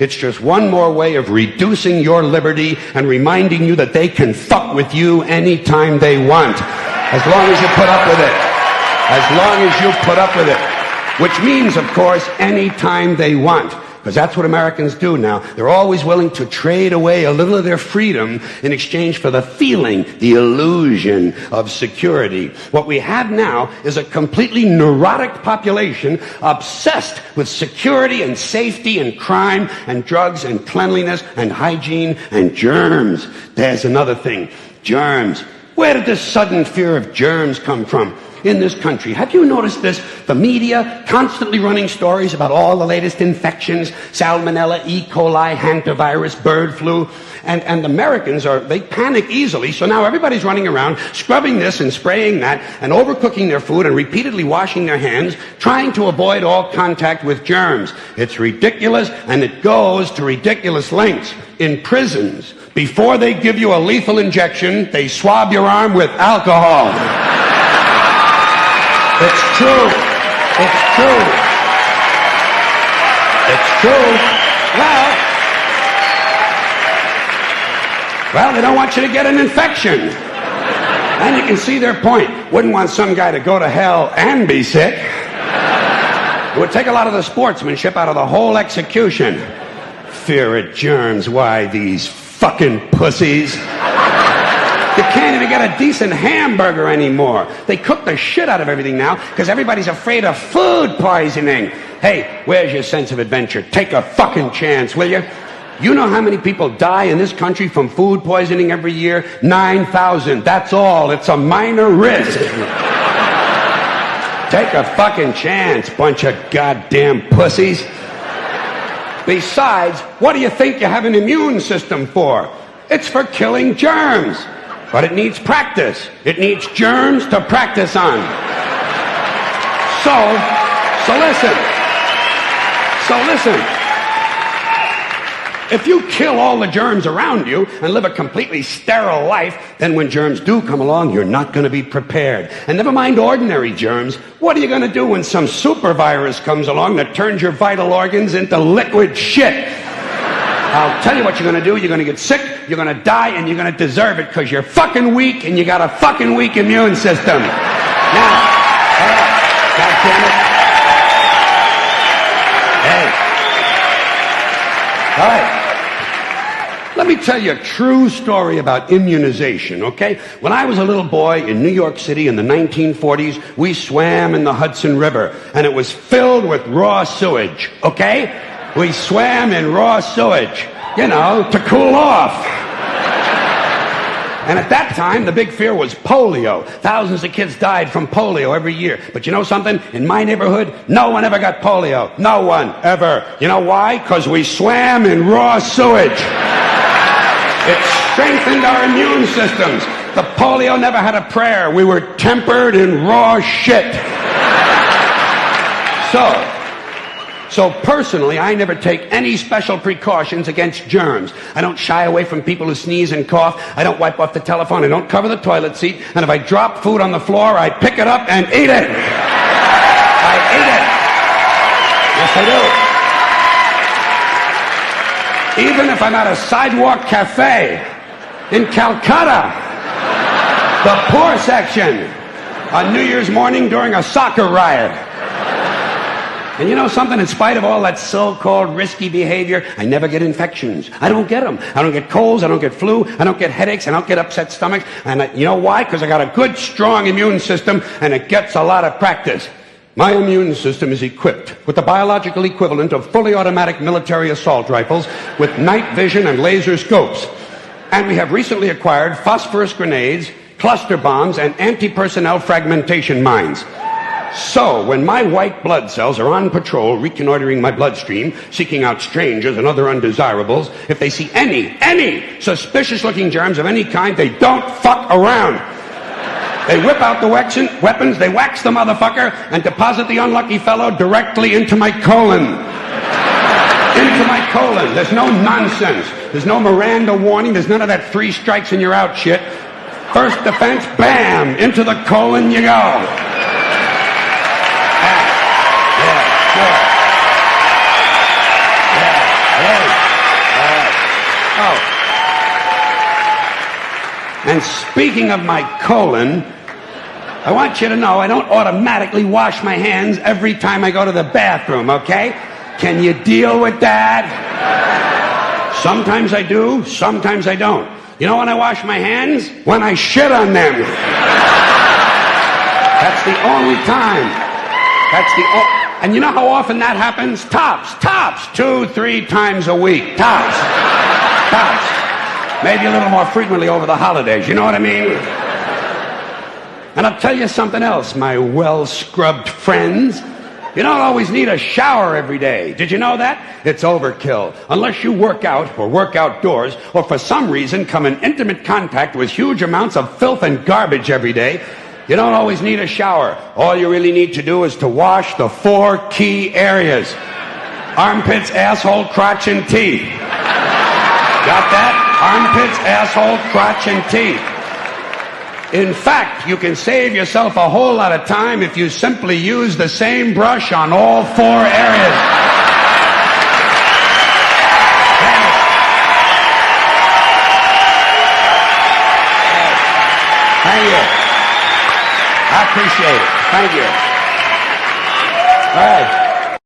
It's just one more way of reducing your liberty and reminding you that they can fuck with you anytime they want. As long as you put up with it. As long as you put up with it. Which means, of course, anytime they want. Because that's what Americans do now. They're always willing to trade away a little of their freedom in exchange for the feeling, the illusion of security. What we have now is a completely neurotic population obsessed with security and safety and crime and drugs and cleanliness and hygiene and germs. There's another thing. Germs. Where did this sudden fear of germs come from? In this country. Have you noticed this? The media constantly running stories about all the latest infections, salmonella, E. coli, hantavirus, bird flu, and Americans they panic easily, so now everybody's running around scrubbing this and spraying that and overcooking their food and repeatedly washing their hands, trying to avoid all contact with germs. It's ridiculous, and it goes to ridiculous lengths. In prisons, before they give you a lethal injection, they swab your arm with alcohol. It's true. It's true. It's true. Well, they don't want you to get an infection. And you can see their point. Wouldn't want some guy to go to hell and be sick. It would take a lot of the sportsmanship out of the whole execution. Fear of germs. Why, these fucking pussies. You can't even get a decent hamburger anymore. They cook the shit out of everything now because everybody's afraid of food poisoning. Hey, where's your sense of adventure? Take a fucking chance, will you? You know how many people die in this country from food poisoning every year? 9,000. That's all. It's a minor risk. Take a fucking chance, bunch of goddamn pussies. Besides, what do you think you have an immune system for? It's for killing germs. But it needs practice. It needs germs to practice on. So listen. If you kill all the germs around you and live a completely sterile life, then when germs do come along, you're not going to be prepared. And never mind ordinary germs. What are you going to do when some super virus comes along that turns your vital organs into liquid shit? I'll tell you what you're going to do. You're going to get sick, you're going to die, and you're going to deserve it because you're fucking weak and you got a fucking weak immune system. Now, God damn it. Hey. All right. Let me tell you a true story about immunization, okay? When I was a little boy in New York City in the 1940s, we swam in the Hudson River, and it was filled with raw sewage, okay? We swam in raw sewage, to cool off. And at that time, the big fear was polio. Thousands of kids died from polio every year. But you know something? In my neighborhood, no one ever got polio. No one ever. You know why? Because we swam in raw sewage. It strengthened our immune systems. The polio never had a prayer. We were tempered in raw shit. So personally, I never take any special precautions against germs. I don't shy away from people who sneeze and cough. I don't wipe off the telephone. I don't cover the toilet seat. And if I drop food on the floor, I pick it up and eat it. I eat it. Yes, I do. Even if I'm at a sidewalk cafe in Calcutta, the poor section, on New Year's morning during a soccer riot. And you know something? In spite of all that so-called risky behavior, I never get infections. I don't get them. I don't get colds. I don't get flu. I don't get headaches. I don't get upset stomachs. And you know why? Because I got a good, strong immune system, and it gets a lot of practice. My immune system is equipped with the biological equivalent of fully automatic military assault rifles with night vision and laser scopes. And we have recently acquired phosphorus grenades, cluster bombs, and anti-personnel fragmentation mines. So, when my white blood cells are on patrol, reconnoitering my bloodstream, seeking out strangers and other undesirables, if they see any suspicious-looking germs of any kind, they don't fuck around. They whip out the weapons, they wax the motherfucker, and deposit the unlucky fellow directly into my colon. Into my colon. There's no nonsense. There's no Miranda warning. There's none of that 3 strikes and you're out shit. First defense, bam, into the colon you go. Yeah, hey. Oh. And speaking of my colon, I want you to know I don't automatically wash my hands every time I go to the bathroom, okay? Can you deal with that? Sometimes I do, sometimes I don't. You know when I wash my hands? When I shit on them. That's the only time. And you know how often that happens? Tops. 2-3 times a week. Tops. Maybe a little more frequently over the holidays, you know what I mean? And I'll tell you something else, my well-scrubbed friends. You don't always need a shower every day. Did you know that? It's overkill. Unless you work out or work outdoors or for some reason come in intimate contact with huge amounts of filth and garbage every day, you don't always need a shower. All you really need to do is to wash the 4 key areas. Armpits, asshole, crotch, and teeth. Got that? Armpits, asshole, crotch, and teeth. In fact, you can save yourself a whole lot of time if you simply use the same brush on all 4 areas. Thank you. I appreciate it. Thank you. All right.